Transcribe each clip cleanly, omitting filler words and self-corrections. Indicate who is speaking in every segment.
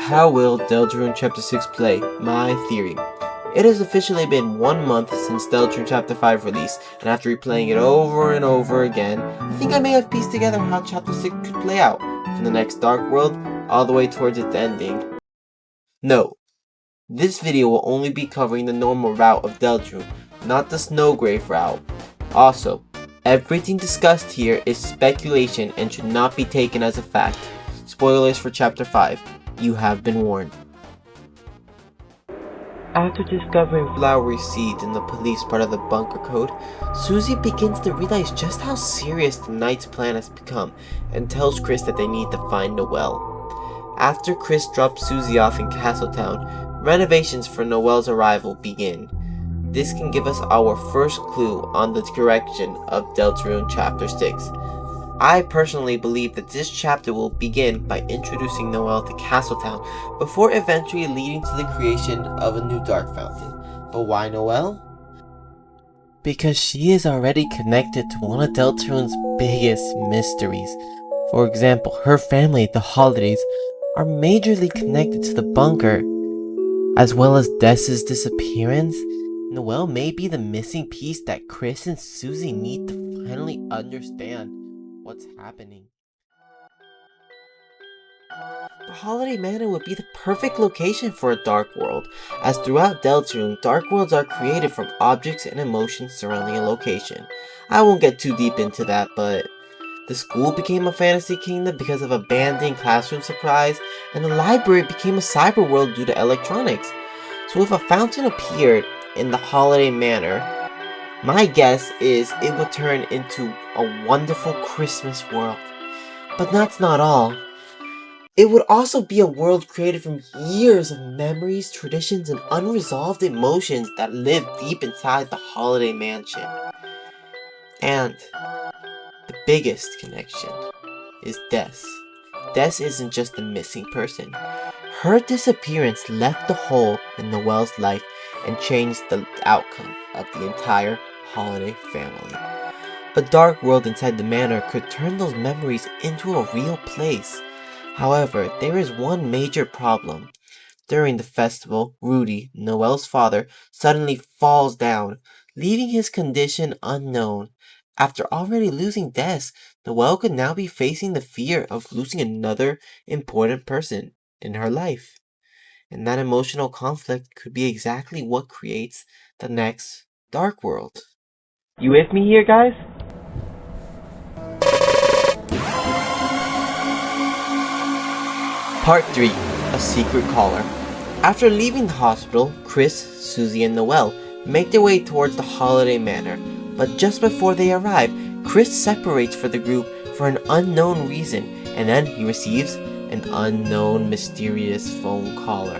Speaker 1: How will Deltarune Chapter 6 play? My theory. It has officially been 1 month since Deltarune Chapter 5 released, and after replaying it over and over again, I think I may have pieced together how Chapter 6 could play out, from the next Dark World all the way towards its ending. No, this video will only be covering the normal route of Deltarune, not the Snowgrave route. Also, everything discussed here is speculation and should not be taken as a fact. Spoilers for Chapter 5. You have been warned. After discovering flowery seeds in the police part of the bunker code, Susie begins to realize just how serious the Knight's plan has become and tells Chris that they need to find Noelle. After Chris drops Susie off in Castletown, renovations for Noelle's arrival begin. This can give us our first clue on the direction of Deltarune Chapter 6. I personally believe that this chapter will begin by introducing Noelle to Castletown before eventually leading to the creation of a new Dark Fountain. But why Noelle? Because she is already connected to one of Deltarune's biggest mysteries. For example, her family at the holidays are majorly connected to the bunker, as well as Des' disappearance. Noelle may be the missing piece that Chris and Susie need to finally understand what's happening. The Holiday Manor would be the perfect location for a dark world, as throughout Deltarune, dark worlds are created from objects and emotions surrounding a location. I won't get too deep into that, but the school became a fantasy kingdom because of a abandoned classroom surprise, and the library became a cyber world due to electronics. So if a fountain appeared in the Holiday Manor, my guess is it would turn into a wonderful Christmas world. But that's not all. It would also be a world created from years of memories, traditions, and unresolved emotions that live deep inside the Holiday Mansion. And the biggest connection is Des. Des isn't just a missing person. Her disappearance left a hole in Noelle's life and changed the outcome of the entire Holiday family. A dark world inside the manor could turn those memories into a real place. However, there is one major problem. During the festival, Rudy, Noelle's father, suddenly falls down, leaving his condition unknown. After already losing Des, Noelle could now be facing the fear of losing another important person in her life. And that emotional conflict could be exactly what creates the next Dark World. You with me here, guys? Part 3. A Secret Caller. After leaving the hospital, Chris, Susie, and Noelle make their way towards the Holiday Manor, but just before they arrive, Chris separates from the group for an unknown reason, and then he receives an unknown, mysterious phone caller.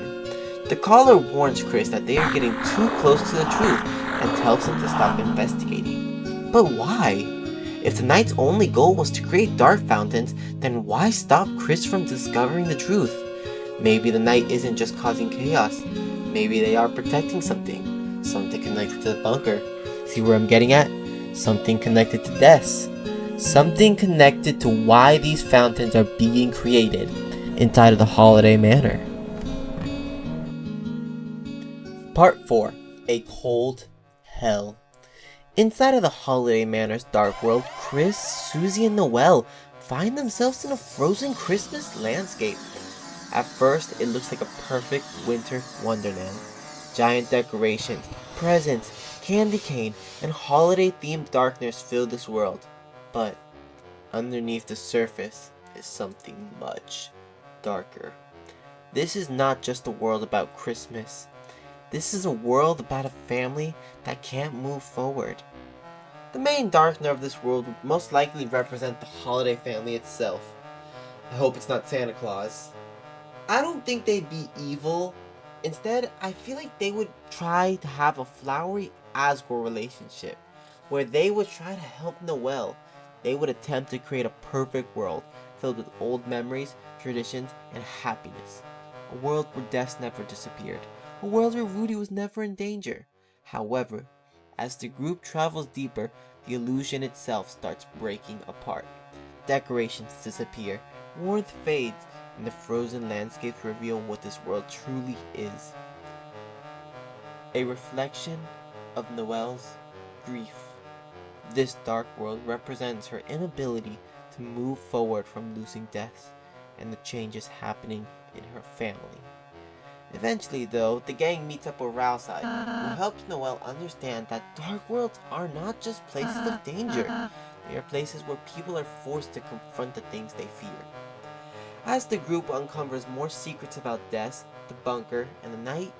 Speaker 1: The caller warns Chris that they are getting too close to the truth and tells him to stop investigating. But why? If the Knight's only goal was to create dark fountains, then why stop Chris from discovering the truth? Maybe the Knight isn't just causing chaos. Maybe they are protecting something. Something connected to the bunker. See where I'm getting at? Something connected to Des. Something connected to why these fountains are being created inside of the Holiday Manor. Part 4. A Cold Hell. Inside of the Holiday Manor's dark world, Chris, Susie, and Noelle find themselves in a frozen Christmas landscape. At first, it looks like a perfect winter wonderland. Giant decorations, presents, candy cane, and holiday-themed darkness fill this world. But underneath the surface is something much darker. This is not just a world about Christmas. This is a world about a family that can't move forward. The main darkness of this world would most likely represent the Holiday family itself. I hope it's not Santa Claus. I don't think they'd be evil. Instead, I feel like they would try to have a flowery Asgore relationship, where they would try to help Noelle. They would attempt to create a perfect world, filled with old memories, traditions, and happiness. A world where Des never disappeared. A world where Rudy was never in danger. However, as the group travels deeper, the illusion itself starts breaking apart. Decorations disappear, warmth fades, and the frozen landscapes reveal what this world truly is. A reflection of Noelle's grief. This dark world represents her inability to move forward from losing death and the changes happening in her family. Eventually, though, the gang meets up with Rousai, who helps Noelle understand that dark worlds are not just places of danger, they are places where people are forced to confront the things they fear. As the group uncovers more secrets about death, the bunker, and the night,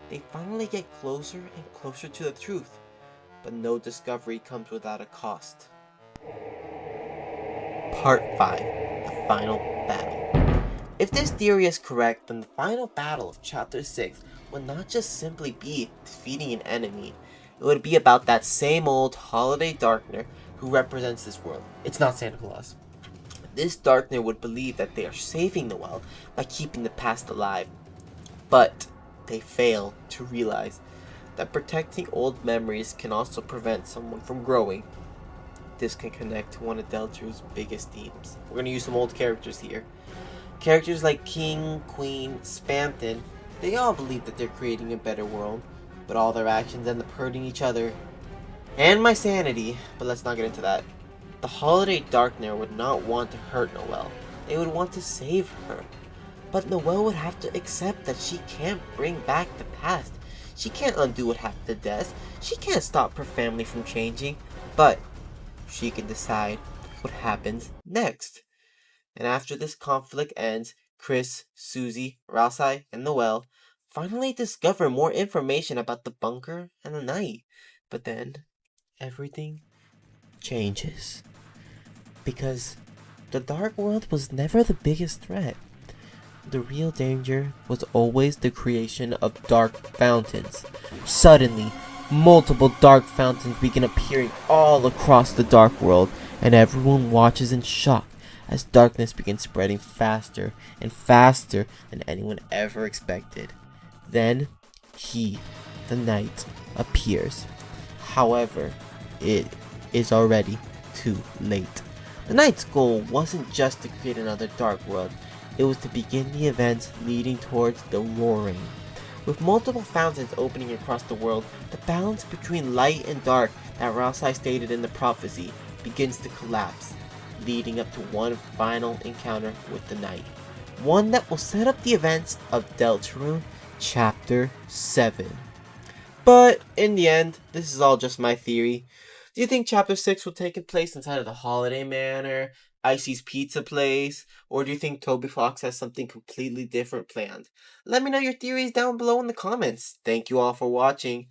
Speaker 1: they finally get closer and closer to the truth. But no discovery comes without a cost. Part 5. The Final Battle. If this theory is correct, then the final battle of Chapter 6 would not just simply be defeating an enemy, it would be about that same old holiday darkner who represents this world. It's not Santa Claus. This darkner would believe that they are saving Noelle by keeping the past alive, but they fail to realize that protecting old memories can also prevent someone from growing. This can connect to one of Deltarune's biggest themes. We're going to use some old characters here. Characters like King, Queen, Spamton, they all believe that they're creating a better world, but all their actions end up hurting each other. And my sanity, but let's not get into that. The Holiday Darkner would not want to hurt Noelle. They would want to save her. But Noelle would have to accept that she can't bring back the past. She can't undo what happened to Des. She can't stop her family from changing. But she can decide what happens next. And after this conflict ends, Chris, Susie, Rousai, and Noelle finally discover more information about the bunker and the night. But then, everything changes. Because the Dark World was never the biggest threat. The real danger was always the creation of dark fountains. Suddenly, multiple dark fountains begin appearing all across the Dark World, and everyone watches in shock as darkness begins spreading faster and faster than anyone ever expected. Then, he, the Knight, appears. However, it is already too late. The Knight's goal wasn't just to create another Dark World, it was to begin the events leading towards the Roaring. With multiple fountains opening across the world, the balance between light and dark that Rousai stated in the prophecy begins to collapse, leading up to one final encounter with the Knight. One that will set up the events of Deltarune Chapter 7. But in the end, this is all just my theory. Do you think Chapter 6 will take place inside of the Holiday Manor, Icy's Pizza Place, or do you think Toby Fox has something completely different planned? Let me know your theories down below in the comments. Thank you all for watching.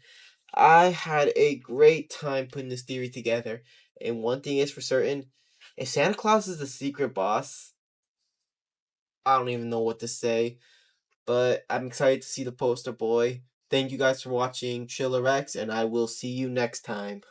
Speaker 1: I had a great time putting this theory together, and one thing is for certain, if Santa Claus is the secret boss, I don't even know what to say, but I'm excited to see the poster boy. Thank you guys for watching Chiller X, and I will see you next time.